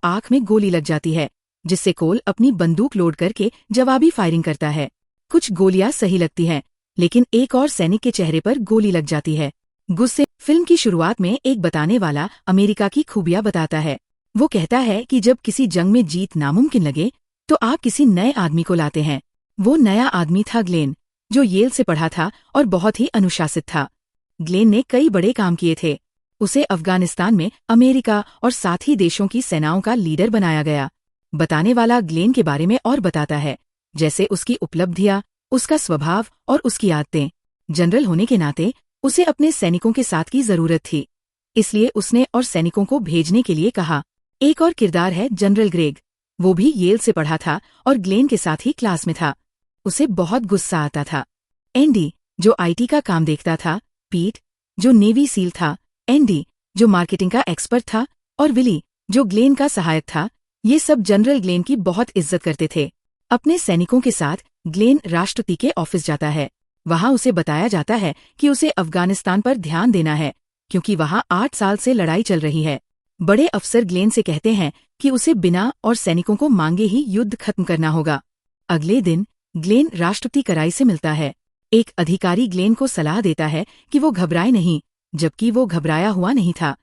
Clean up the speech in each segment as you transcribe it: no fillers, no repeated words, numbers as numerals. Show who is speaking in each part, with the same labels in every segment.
Speaker 1: आंख में गोली लग जाती है, जिससे कोल अपनी बंदूक लोड करके जवाबी फायरिंग करता है। कुछ गोलियां सही लगती हैं, लेकिन एक और सैनिक के चेहरे पर गोली लग जाती है। गुस्से फिल्म की शुरुआत में एक बताने वाला अमेरिका की खूबियां बताता है। वो कहता है कि जब किसी जंग में जीत नामुमकिन लगे तो आप किसी नए आदमी को लाते हैं। वो नया आदमी था ग्लेन, जो येल से पढ़ा था और बहुत ही अनुशासित था। ग्लेन ने कई बड़े काम किए थे। उसे अफगानिस्तान में अमेरिका और साथी देशों की सेनाओं का लीडर बनाया गया। बताने वाला ग्लेन के बारे में और बताता है, जैसे उसकी उपलब्धियां, उसका स्वभाव और उसकी आदतें। जनरल होने के नाते उसे अपने सैनिकों के साथ की जरूरत थी, इसलिए उसने और सैनिकों को भेजने के लिए कहा। एक और किरदार है जनरल ग्रेग। वो भी येल से पढ़ा था और ग्लेन के साथ ही क्लास में था। उसे बहुत गुस्सा आता था। एंडी, जो आईटी का काम देखता था, पीट, जो नेवी सील था, एंडी, जो मार्केटिंग का एक्सपर्ट था, और विली, जो ग्लेन का सहायक था, ये सब जनरल ग्लेन की बहुत इज्जत करते थे। अपने सैनिकों के साथ ग्लेन राष्ट्रपति के ऑफिस जाता है। वहां उसे बताया जाता है कि उसे अफगानिस्तान पर ध्यान देना है, क्योंकि वहां 8 साल से लड़ाई चल रही है। बड़े अफसर ग्लेन से कहते हैं कि उसे बिना और सैनिकों को मांगे ही युद्ध खत्म करना होगा। अगले दिन ग्लेन राष्ट्रपति कराई से मिलता है। एक अधिकारी ग्लेन को सलाह देता है कि वो घबराए नहीं, जबकि वो घबराया हुआ नहीं था।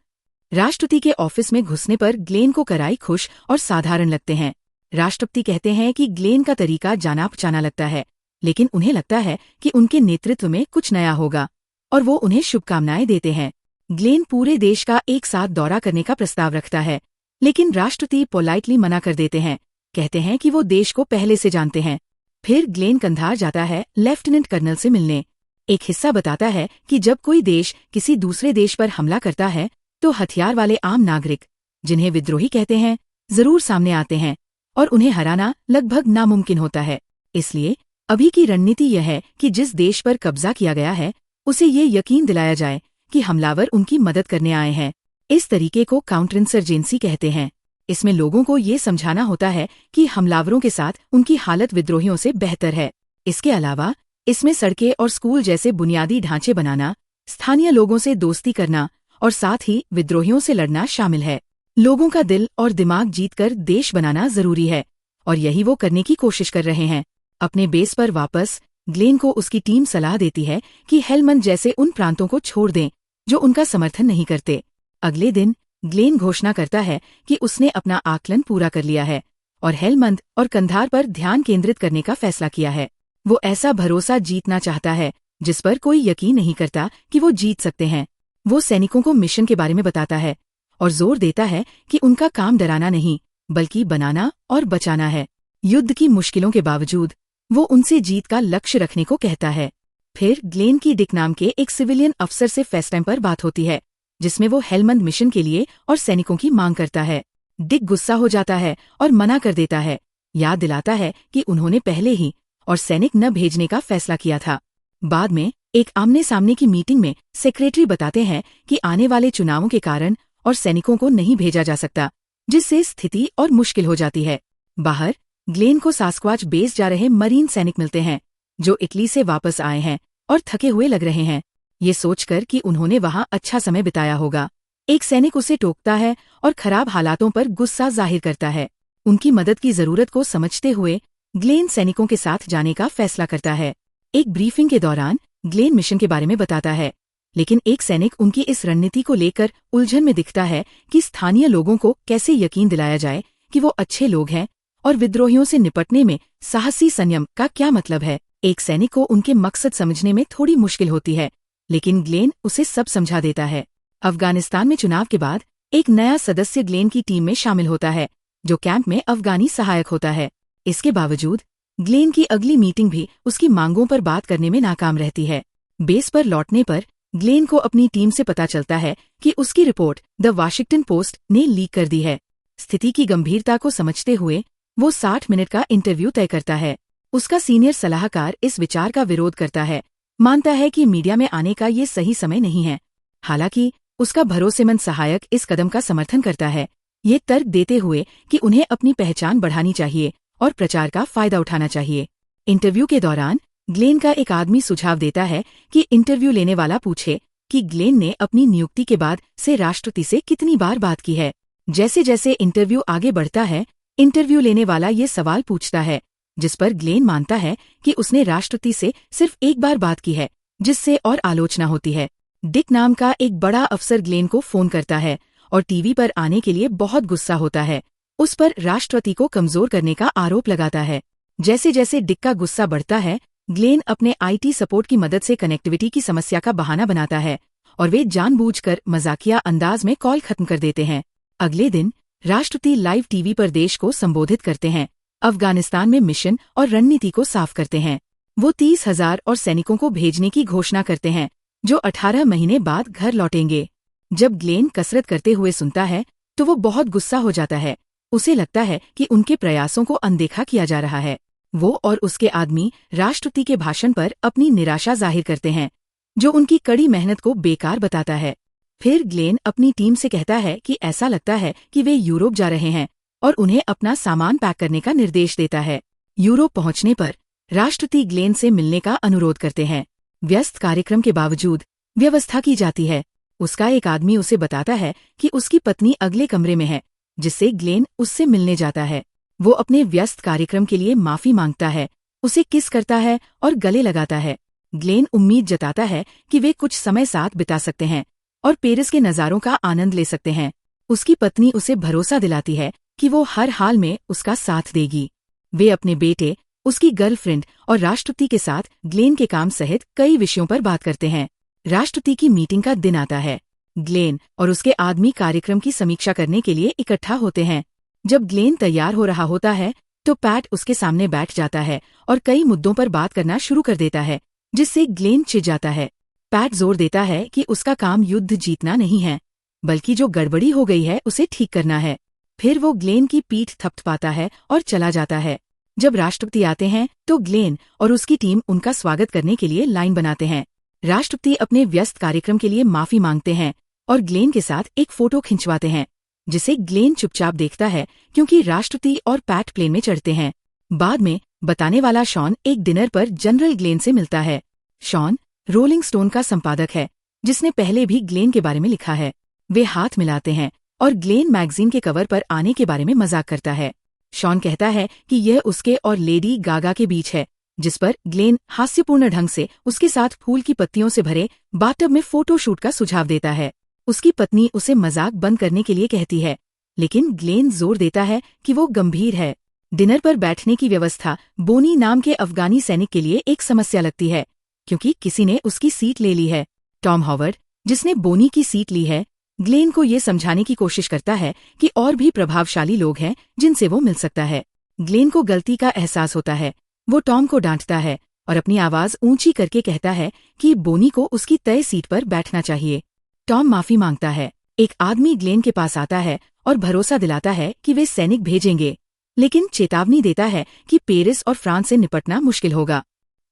Speaker 1: राष्ट्रपति के ऑफिस में घुसने पर ग्लेन को कराई खुश और साधारण लगते हैं। राष्ट्रपति कहते हैं कि ग्लेन का तरीका जाना पहचाना लगता है, लेकिन उन्हें लगता है कि उनके नेतृत्व में कुछ नया होगा, और वो उन्हें शुभकामनाएं देते हैं। ग्लेन पूरे देश का एक साथ दौरा करने का प्रस्ताव रखता है, लेकिन राष्ट्रपति पोलाइटली मना कर देते हैं। कहते हैं कि वो देश को पहले से जानते हैं। फिर ग्लेन कंधार जाता है लेफ्टिनेंट कर्नल से मिलने। एक हिस्सा बताता है कि जब कोई देश किसी दूसरे देश पर हमला करता है तो हथियार वाले आम नागरिक, जिन्हें विद्रोही कहते हैं, जरूर सामने आते हैं और उन्हें हराना लगभग नामुमकिन होता है। इसलिए अभी की रणनीति यह है कि जिस देश पर कब्जा किया गया है उसे ये यकीन दिलाया जाए कि हमलावर उनकी मदद करने आए हैं। इस तरीके को काउंटरइंसर्जेंसी कहते हैं। इसमें लोगों को ये समझाना होता है कि हमलावरों के साथ उनकी हालत विद्रोहियों से बेहतर है। इसके अलावा इसमें सड़कें और स्कूल जैसे बुनियादी ढांचे बनाना, स्थानीय लोगों से दोस्ती करना और साथ ही विद्रोहियों से लड़ना शामिल है। लोगों का दिल और दिमाग जीतकर देश बनाना जरूरी है, और यही वो करने की कोशिश कर रहे हैं। अपने बेस पर वापस ग्लेन को उसकी टीम सलाह देती है कि हेलमंद जैसे उन प्रांतों को छोड़ दें जो उनका समर्थन नहीं करते। अगले दिन ग्लेन घोषणा करता है कि उसने अपना आकलन पूरा कर लिया है और हेलमंद और कंधार पर ध्यान केंद्रित करने का फैसला किया है। वो ऐसा भरोसा जीतना चाहता है जिस पर कोई यकीन नहीं करता कि वो जीत सकते हैं। वो सैनिकों को मिशन के बारे में बताता है और जोर देता है कि उनका काम डराना नहीं, बल्कि बनाना और बचाना है। युद्ध की मुश्किलों के बावजूद वो उनसे जीत का लक्ष्य रखने को कहता है। फिर ग्लेन की डिक नाम के एक सिविलियन अफसर से फेसटाइम पर बात होती है, जिसमें वो हेलमंद मिशन के लिए और सैनिकों की मांग करता है। डिक गुस्सा हो जाता है और मना कर देता है, याद दिलाता है कि उन्होंने पहले ही और सैनिक न भेजने का फैसला किया था। बाद में एक आमने सामने की मीटिंग में सेक्रेटरी बताते हैं कि आने वाले चुनावों के कारण और सैनिकों को नहीं भेजा जा सकता, जिससे स्थिति और मुश्किल हो जाती है। बाहर ग्लेन को सास्क्वाच बेस जा रहे मरीन सैनिक मिलते हैं, जो इटली से वापस आए हैं और थके हुए लग रहे हैं। ये सोचकर कि उन्होंने वहां अच्छा समय बिताया होगा, एक सैनिक उसे टोकता है और खराब हालातों पर गुस्सा जाहिर करता है। उनकी मदद की जरूरत को समझते हुए ग्लेन सैनिकों के साथ जाने का फैसला करता है। एक ब्रीफिंग के दौरान ग्लेन मिशन के बारे में बताता है, लेकिन एक सैनिक उनकी इस रणनीति को लेकर उलझन में दिखता है कि स्थानीय लोगों को कैसे यकीन दिलाया जाए कि वो अच्छे लोग हैं और विद्रोहियों से निपटने में साहसी संयम का क्या मतलब है। एक सैनिक को उनके मकसद समझने में थोड़ी मुश्किल होती है, लेकिन ग्लेन उसे सब समझा देता है। अफगानिस्तान में चुनाव के बाद एक नया सदस्य ग्लेन की टीम में शामिल होता है, जो कैंप में अफगानी सहायक होता है। इसके बावजूद ग्लेन की अगली मीटिंग भी उसकी मांगों पर बात करने में नाकाम रहती है। बेस पर लौटने पर ग्लेन को अपनी टीम से पता चलता है कि उसकी रिपोर्ट द वाशिंगटन पोस्ट ने लीक कर दी है। स्थिति की गंभीरता को समझते हुए वो 60 मिनट का इंटरव्यू तय करता है। उसका सीनियर सलाहकार इस विचार का विरोध करता है, मानता है कि मीडिया में आने का ये सही समय नहीं है। हालांकि उसका भरोसेमंद सहायक इस कदम का समर्थन करता है, ये तर्क देते हुए कि उन्हें अपनी पहचान बढ़ानी चाहिए और प्रचार का फायदा उठाना चाहिए। इंटरव्यू के दौरान ग्लेन का एक आदमी सुझाव देता है कि इंटरव्यू लेने वाला पूछे कि ग्लेन ने अपनी नियुक्ति के बाद से राष्ट्रपति से कितनी बार बात की है। जैसे जैसे इंटरव्यू आगे बढ़ता है, इंटरव्यू लेने वाला ये सवाल पूछता है, जिस पर ग्लेन मानता है कि उसने राष्ट्रपति से सिर्फ एक बार बात की है, जिससे और आलोचना होती है। डिक नाम का एक बड़ा अफसर ग्लेन को फोन करता है और टीवी पर आने के लिए बहुत गुस्सा होता है। उस पर राष्ट्रपति को कमजोर करने का आरोप लगाता है। जैसे जैसे डिक का गुस्सा बढ़ता है, ग्लेन अपने IT सपोर्ट की मदद से कनेक्टिविटी की समस्या का बहाना बनाता है और वे जानबूझकर मजाकिया अंदाज में कॉल खत्म कर देते हैं। अगले दिन राष्ट्रपति लाइव टीवी पर देश को संबोधित करते हैं, अफगानिस्तान में मिशन और रणनीति को साफ करते हैं। वो 30,000 और सैनिकों को भेजने की घोषणा करते हैं, जो 18 महीने बाद घर लौटेंगे। जब ग्लेन कसरत करते हुए सुनता है तो वो बहुत गुस्सा हो जाता है। उसे लगता है कि उनके प्रयासों को अनदेखा किया जा रहा है। वो और उसके आदमी राष्ट्रपति के भाषण पर अपनी निराशा जाहिर करते हैं, जो उनकी कड़ी मेहनत को बेकार बताता है। फिर ग्लेन अपनी टीम से कहता है कि ऐसा लगता है कि वे यूरोप जा रहे हैं और उन्हें अपना सामान पैक करने का निर्देश देता है। यूरोप पहुंचने पर राष्ट्रपति ग्लेन से मिलने का अनुरोध करते हैं। व्यस्त कार्यक्रम के बावजूद व्यवस्था की जाती है। उसका एक आदमी उसे बताता है कि उसकी पत्नी अगले कमरे में है, जिससे ग्लेन उससे मिलने जाता है। वो अपने व्यस्त कार्यक्रम के लिए माफी मांगता है, उसे किस करता है और गले लगाता है। ग्लेन उम्मीद जताता है कि वे कुछ समय साथ बिता सकते हैं और पेरिस के नज़ारों का आनंद ले सकते हैं। उसकी पत्नी उसे भरोसा दिलाती है कि वो हर हाल में उसका साथ देगी। वे अपने बेटे, उसकी गर्लफ्रेंड और राष्ट्रपति के साथ ग्लेन के काम सहित कई विषयों पर बात करते हैं। राष्ट्रपति की मीटिंग का दिन आता है। ग्लेन और उसके आदमी कार्यक्रम की समीक्षा करने के लिए इकट्ठा होते हैं। जब ग्लेन तैयार हो रहा होता है तो पैट उसके सामने बैठ जाता है और कई मुद्दों पर बात करना शुरू कर देता है, जिससे ग्लेन चिढ़ जाता है। पैट जोर देता है कि उसका काम युद्ध जीतना नहीं है, बल्कि जो गड़बड़ी हो गई है उसे ठीक करना है। फिर वो ग्लेन की पीठ थपथपाता है और चला जाता है। जब राष्ट्रपति आते हैं तो ग्लेन और उसकी टीम उनका स्वागत करने के लिए लाइन बनाते हैं। राष्ट्रपति अपने व्यस्त कार्यक्रम के लिए माफी मांगते हैं और ग्लेन के साथ एक फोटो खिंचवाते हैं, जिसे ग्लेन चुपचाप देखता है क्योंकि राष्ट्रपति और पैट प्लेन में चढ़ते हैं। बाद में बताने वाला शॉन एक डिनर पर जनरल ग्लेन से मिलता है। शॉन रोलिंग स्टोन का संपादक है, जिसने पहले भी ग्लेन के बारे में लिखा है। वे हाथ मिलाते हैं और ग्लेन मैगजीन के कवर पर आने के बारे में मजाक करता है। शॉन कहता है कि यह उसके और लेडी गागा के बीच है, जिस पर ग्लेन हास्यपूर्ण ढंग से उसके साथ फूल की पत्तियों से भरे बाथटब में फोटो शूट का सुझाव देता है। उसकी पत्नी उसे मजाक बंद करने के लिए कहती है, लेकिन ग्लेन जोर देता है कि वो गंभीर है। डिनर पर बैठने की व्यवस्था बोनी नाम के अफगानी सैनिक के लिए एक समस्या लगती है, क्योंकि किसी ने उसकी सीट ले ली है। टॉम हॉवर्ड, जिसने बोनी की सीट ली है, ग्लेन को ये समझाने की कोशिश करता है कि और भी प्रभावशाली लोग हैं जिनसे वो मिल सकता है। ग्लेन को गलती का एहसास होता है। वो टॉम को डांटता है और अपनी आवाज ऊंची करके कहता है कि बोनी को उसकी तय सीट पर बैठना चाहिए। टॉम माफी मांगता है। एक आदमी ग्लेन के पास आता है और भरोसा दिलाता है कि वे सैनिक भेजेंगे, लेकिन चेतावनी देता है कि पेरिस और फ्रांस से निपटना मुश्किल होगा।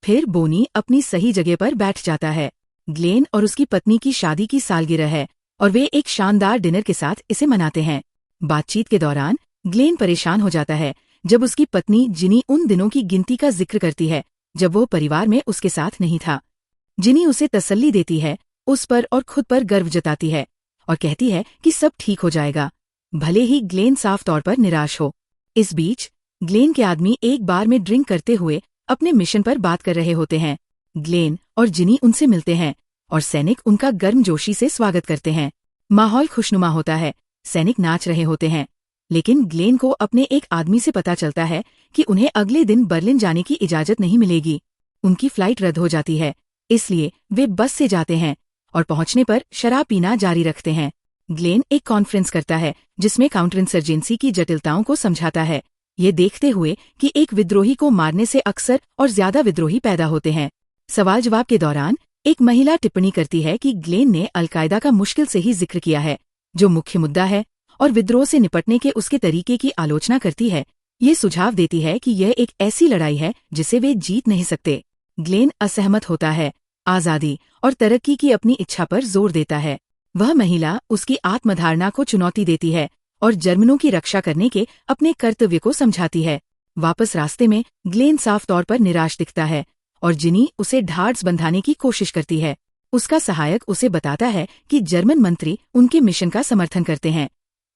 Speaker 1: फिर बोनी अपनी सही जगह पर बैठ जाता है। ग्लेन और उसकी पत्नी की शादी की सालगिरह है और वे एक शानदार डिनर के साथ इसे मनाते हैं। बातचीत के दौरान ग्लेन परेशान हो जाता है जब उसकी पत्नी जिनी उन दिनों की गिनती का जिक्र करती है जब वो परिवार में उसके साथ नहीं था। जिनी उसे तसल्ली देती है, उस पर और खुद पर गर्व जताती है और कहती है कि सब ठीक हो जाएगा, भले ही ग्लेन साफ तौर पर निराश हो। इस बीच ग्लेन के आदमी एक बार में ड्रिंक करते हुए अपने मिशन पर बात कर रहे होते हैं। ग्लेन और जिनी उनसे मिलते हैं और सैनिक उनका गर्मजोशी से स्वागत करते हैं। माहौल खुशनुमा होता है, सैनिक नाच रहे होते हैं, लेकिन ग्लेन को अपने एक आदमी से पता चलता है कि उन्हें अगले दिन बर्लिन जाने की इजाजत नहीं मिलेगी। उनकी फ्लाइट रद्द हो जाती है, इसलिए वे बस से जाते हैं और पहुंचने पर शराब पीना जारी रखते हैं। ग्लेन एक कॉन्फ्रेंस करता है जिसमें काउंटर इंसर्जेंसी की जटिलताओं को समझाता है, ये देखते हुए कि एक विद्रोही को मारने से अक्सर और ज्यादा विद्रोही पैदा होते हैं। सवाल जवाब के दौरान एक महिला टिप्पणी करती है कि ग्लेन ने अलकायदा का मुश्किल से ही जिक्र किया है, जो मुख्य मुद्दा है, और विद्रोह से निपटने के उसके तरीके की आलोचना करती है। ये सुझाव देती है कि यह एक ऐसी लड़ाई है जिसे वे जीत नहीं सकते। ग्लेन असहमत होता है, आजादी और तरक्की की अपनी इच्छा पर जोर देता है। वह महिला उसकी आत्मधारणा को चुनौती देती है और जर्मनों की रक्षा करने के अपने कर्तव्य को समझाती है। वापस रास्ते में ग्लेन साफ तौर पर निराश दिखता है और जिनी उसे ढाढ़स बंधाने की कोशिश करती है। उसका सहायक उसे बताता है कि जर्मन मंत्री उनके मिशन का समर्थन करते हैं,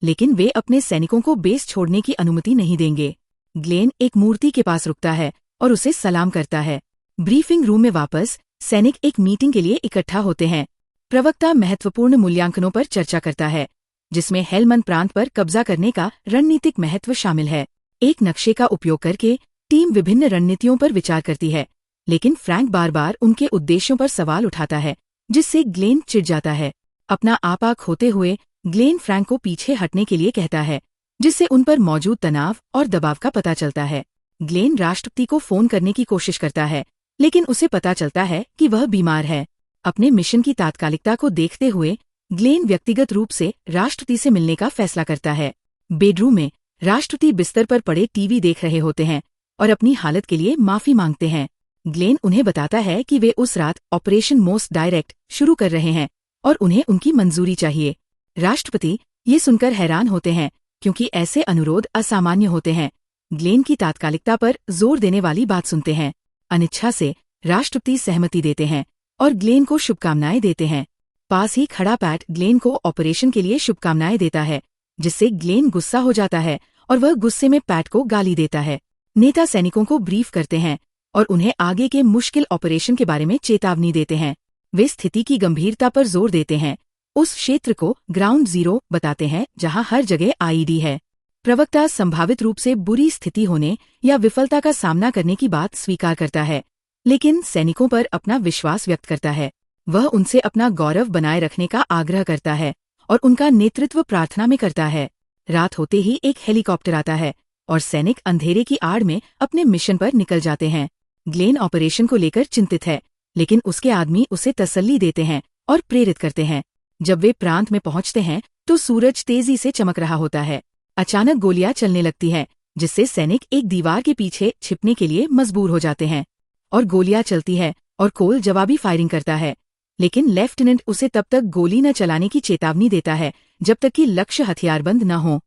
Speaker 1: लेकिन वे अपने सैनिकों को बेस छोड़ने की अनुमति नहीं देंगे। ग्लेन एक मूर्ति के पास रुकता है और उसे सलाम करता है। ब्रीफिंग रूम में वापस सैनिक एक मीटिंग के लिए इकट्ठा होते हैं। प्रवक्ता महत्वपूर्ण मूल्यांकनों पर चर्चा करता है, जिसमें हेलमंड प्रांत पर कब्जा करने का रणनीतिक महत्व शामिल है। एक नक्शे का उपयोग करके टीम विभिन्न रणनीतियों पर विचार करती है, लेकिन फ्रैंक बार बार उनके उद्देश्यों पर सवाल उठाता है, जिससे ग्लेन चिढ़ जाता है। अपना आपा खोते हुए ग्लेन फ्रैंक को पीछे हटने के लिए कहता है, जिससे उन पर मौजूद तनाव और दबाव का पता चलता है। ग्लेन राष्ट्रपति को फोन करने की कोशिश करता है, लेकिन उसे पता चलता है कि वह बीमार है। अपने मिशन की तात्कालिकता को देखते हुए ग्लेन व्यक्तिगत रूप से राष्ट्रपति से मिलने का फैसला करता है। बेडरूम में राष्ट्रपति बिस्तर पर पड़े टीवी देख रहे होते हैं और अपनी हालत के लिए माफी मांगते हैं। ग्लेन उन्हें बताता है कि वे उस रात ऑपरेशन मोस्ट डायरेक्ट शुरू कर रहे हैं और उन्हें उनकी मंजूरी चाहिए। राष्ट्रपति ये सुनकर हैरान होते हैं, क्योंकि ऐसे अनुरोध असामान्य होते हैं। ग्लेन की तात्कालिकता पर जोर देने वाली बात सुनते हैं। अनिच्छा से राष्ट्रपति सहमति देते हैं और ग्लेन को शुभकामनाएं देते हैं। पास ही खड़ा पैट ग्लेन को ऑपरेशन के लिए शुभकामनाएं देता है, जिससे ग्लेन गुस्सा हो जाता है और वह गुस्से में पैट को गाली देता है। नेता सैनिकों को ब्रीफ करते हैं और उन्हें आगे के मुश्किल ऑपरेशन के बारे में चेतावनी देते हैं। वे स्थिति की गंभीरता पर जोर देते हैं। उस क्षेत्र को ग्राउंड जीरो बताते हैं जहां हर जगह आईईडी है। प्रवक्ता संभावित रूप से बुरी स्थिति होने या विफलता का सामना करने की बात स्वीकार करता है, लेकिन सैनिकों पर अपना विश्वास व्यक्त करता है। वह उनसे अपना गौरव बनाए रखने का आग्रह करता है और उनका नेतृत्व प्रार्थना में करता है। रात होते ही एक हेलीकॉप्टर आता है और सैनिक अंधेरे की आड़ में अपने मिशन पर निकल जाते हैं। ग्लेन ऑपरेशन को लेकर चिंतित है, लेकिन उसके आदमी उसे तसल्ली देते हैं और प्रेरित करते हैं। जब वे प्रांत में पहुंचते हैं तो सूरज तेजी से चमक रहा होता है। अचानक गोलियां चलने लगती हैं, जिससे सैनिक एक दीवार के पीछे छिपने के लिए मजबूर हो जाते हैं। और गोलियां चलती है और कोल जवाबी फायरिंग करता है, लेकिन लेफ्टिनेंट उसे तब तक गोली न चलाने की चेतावनी देता है जब तक कि लक्ष्य हथियारबंद न हो।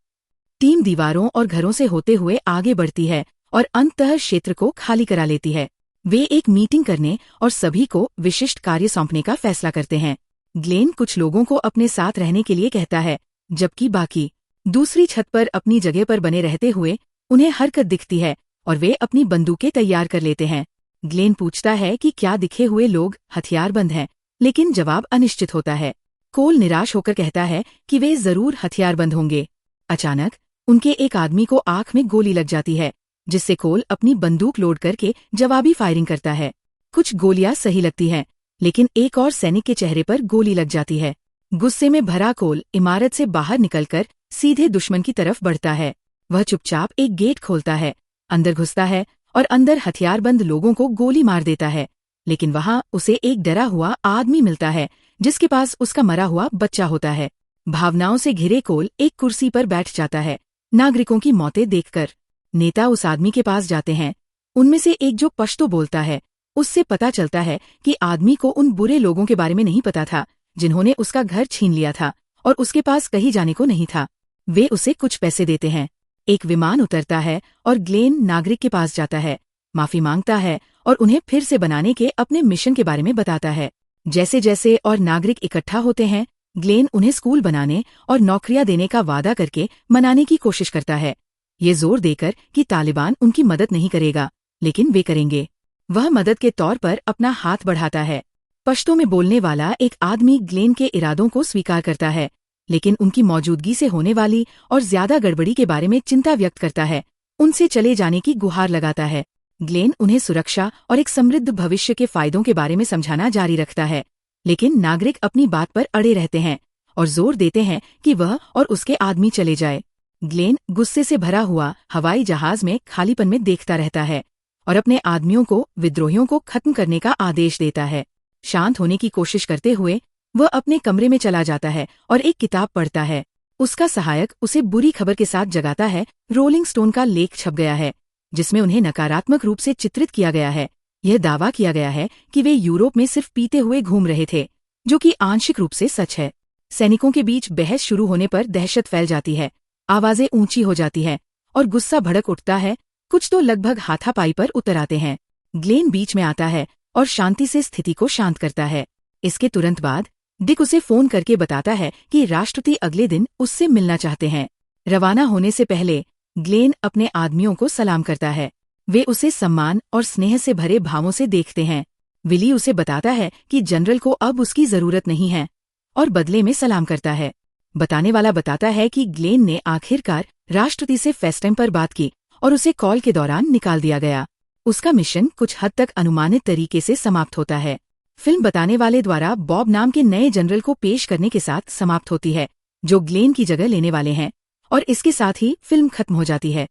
Speaker 1: टीम दीवारों और घरों से होते हुए आगे बढ़ती है और अंततः क्षेत्र को खाली करा लेती है। वे एक मीटिंग करने और सभी को विशिष्ट कार्य सौंपने का फैसला करते हैं। ग्लेन कुछ लोगों को अपने साथ रहने के लिए कहता है, जबकि बाकी दूसरी छत पर अपनी जगह पर बने रहते हुए उन्हें हरकत दिखती है और वे अपनी बंदूकें तैयार कर लेते हैं। ग्लेन पूछता है कि क्या दिखे हुए लोग हथियारबंद हैं, लेकिन जवाब अनिश्चित होता है। कोल निराश होकर कहता है कि वे जरूर हथियारबंद होंगे। अचानक उनके एक आदमी को आंख में गोली लग जाती है, जिससे कोल अपनी बंदूक लोड करके जवाबी फायरिंग करता है। कुछ गोलियां सही लगती हैं, लेकिन एक और सैनिक के चेहरे पर गोली लग जाती है। गुस्से में भरा कोल इमारत से बाहर निकलकर सीधे दुश्मन की तरफ बढ़ता है। वह चुपचाप एक गेट खोलता है, अंदर घुसता है और अंदर हथियारबंद लोगों को गोली मार देता है। लेकिन वहां उसे एक डरा हुआ आदमी मिलता है, जिसके पास उसका मरा हुआ बच्चा होता है। भावनाओं से घिरे कोल एक कुर्सी पर बैठ जाता है, नागरिकों की मौतें देखकर। नेता उस आदमी के पास जाते हैं। उनमें से एक जो पश्तो बोलता है, उससे पता चलता है कि आदमी को उन बुरे लोगों के बारे में नहीं पता था जिन्होंने उसका घर छीन लिया था और उसके पास कहीं जाने को नहीं था। वे उसे कुछ पैसे देते हैं। एक विमान उतरता है और ग्लेन नागरिक के पास जाता है, माफी मांगता है और उन्हें फिर से बनाने के अपने मिशन के बारे में बताता है। जैसे जैसे और नागरिक इकट्ठा होते हैं, ग्लेन उन्हें स्कूल बनाने और नौकरियां देने का वादा करके मनाने की कोशिश करता है, ये जोर देकर कि तालिबान उनकी मदद नहीं करेगा, लेकिन वे करेंगे। वह मदद के तौर पर अपना हाथ बढ़ाता है। पश्तो में बोलने वाला एक आदमी ग्लेन के इरादों को स्वीकार करता है, लेकिन उनकी मौजूदगी से होने वाली और ज्यादा गड़बड़ी के बारे में चिंता व्यक्त करता है। उनसे चले जाने की गुहार लगाता है। ग्लेन उन्हें सुरक्षा और एक समृद्ध भविष्य के फायदों के बारे में समझाना जारी रखता है, लेकिन नागरिक अपनी बात पर अड़े रहते हैं और जोर देते हैं कि वह और उसके आदमी चले जाए। ग्लेन गुस्से से भरा हुआ हवाई जहाज में खालीपन में देखता रहता है और अपने आदमियों को विद्रोहियों को खत्म करने का आदेश देता है। शांत होने की कोशिश करते हुए वह अपने कमरे में चला जाता है और एक किताब पढ़ता है। उसका सहायक उसे बुरी खबर के साथ जगाता है, रोलिंग स्टोन का लेख छप गया है, जिसमें उन्हें नकारात्मक रूप से चित्रित किया गया है। यह दावा किया गया है कि वे यूरोप में सिर्फ पीते हुए घूम रहे थे, जो कि आंशिक रूप से सच है। सैनिकों के बीच बहस शुरू होने पर दहशत फैल जाती है, आवाजें ऊंची हो जाती है और गुस्सा भड़क उठता है। कुछ तो लगभग हाथापाई पर उतर आते हैं। ग्लेन बीच में आता है और शांति से स्थिति को शांत करता है। इसके तुरंत बाद डिक उसे फोन करके बताता है कि राष्ट्रपति अगले दिन उससे मिलना चाहते हैं। रवाना होने से पहले ग्लेन अपने आदमियों को सलाम करता है। वे उसे सम्मान और स्नेह से भरे भावों से देखते हैं। विली उसे बताता है कि जनरल को अब उसकी जरूरत नहीं है और बदले में सलाम करता है। बताने वाला बताता है कि ग्लेन ने आखिरकार राष्ट्रपति से फेसटाइम पर बात की और उसे कॉल के दौरान निकाल दिया गया। उसका मिशन कुछ हद तक अनुमानित तरीके से समाप्त होता है। फिल्म बताने वाले द्वारा बॉब नाम के नए जनरल को पेश करने के साथ समाप्त होती है, जो ग्लेन की जगह लेने वाले हैं, और इसके साथ ही फिल्म खत्म हो जाती है।